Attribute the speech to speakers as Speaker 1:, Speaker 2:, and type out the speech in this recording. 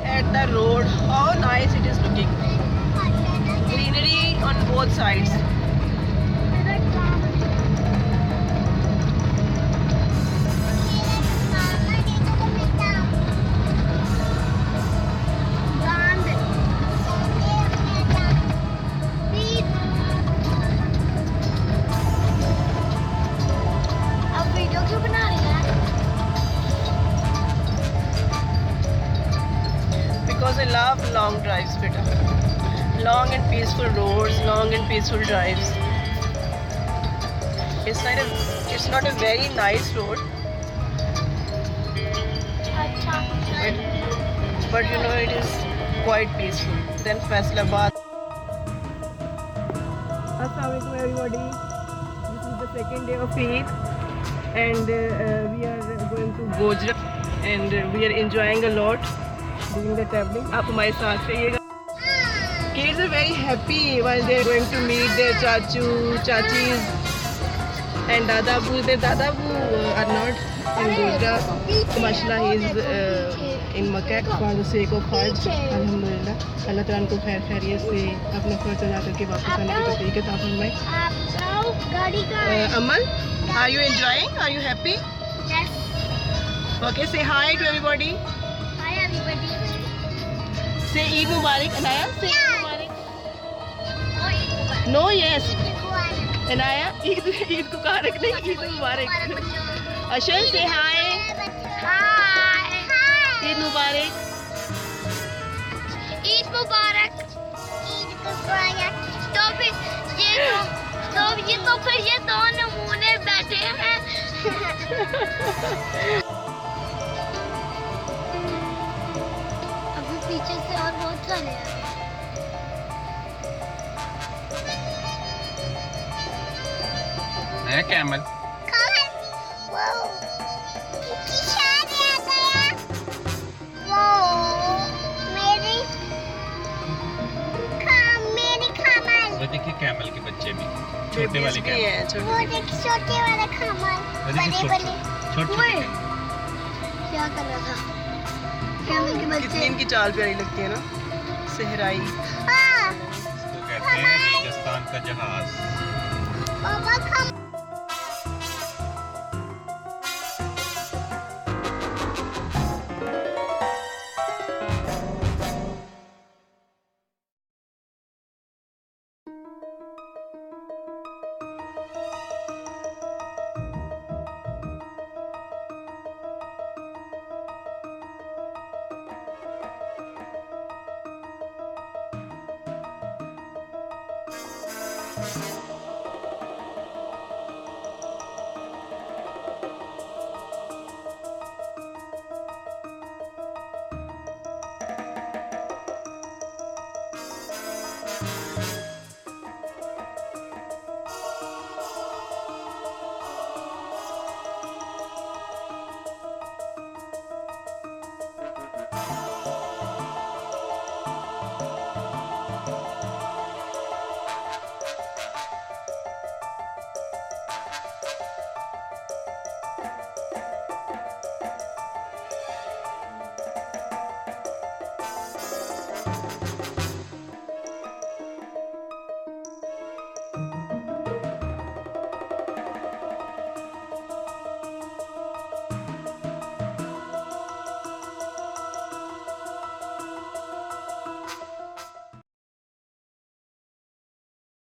Speaker 1: At the road, how nice it is looking. Greenery on both sides. Because I love long drives, beta. Long and peaceful roads, long and peaceful drives. It's not a very nice road, but you know it is quite peaceful. Then Faisalabad. Assalamualaikum everybody. This is the second day of Eid, and we are going to Gojra, and we are enjoying a lot doing the traveling. आप हमारे साथ रहिएगा. Kids are very happy while they are going to meet their chachu, chachis, and dadabu. Their dadabu are not in Gojra. Mashallah, he is in Makkah for the sake of Hajj. Alhamdulillah. Allah Ta'ala को खैर खैरियत से अपना फर्ज अदा करके वापस आने की तौफीक अता फरमाए. Amal, are you enjoying? Are you happy?
Speaker 2: Yes.
Speaker 1: Okay, say hi to everybody.
Speaker 2: Hi everybody.
Speaker 1: Say Eid Mubarak, Anaya. Say Eid Mubarak.
Speaker 2: Oh, Eid Mubarak.
Speaker 1: No, yes.
Speaker 2: Eid Mubarak.
Speaker 1: Anaya, Eid Mubarak नहीं, Eid Mubarak. Ashal, say hi.
Speaker 2: Hi.
Speaker 1: Eid Mubarak.
Speaker 2: Eid Mubarak. Eid Mubarak. तो फिर ये दो नमूने बैठे हैं. अभी पीछे से और बहुत सारे हैं.
Speaker 3: है कैमल. वो देखिए कैमल के बच्चे भी छोटे वाले कैमल.
Speaker 2: छोटे वाले कमल. बड़े
Speaker 3: छोटे
Speaker 2: क्या कर रहा था? कैमल के बच्चे.
Speaker 1: कितनी इनकी चाल प्यारी लगती है ना. सहराई.
Speaker 3: इसको कहते हैं राजस्थान का जहाज.
Speaker 2: पापा कम.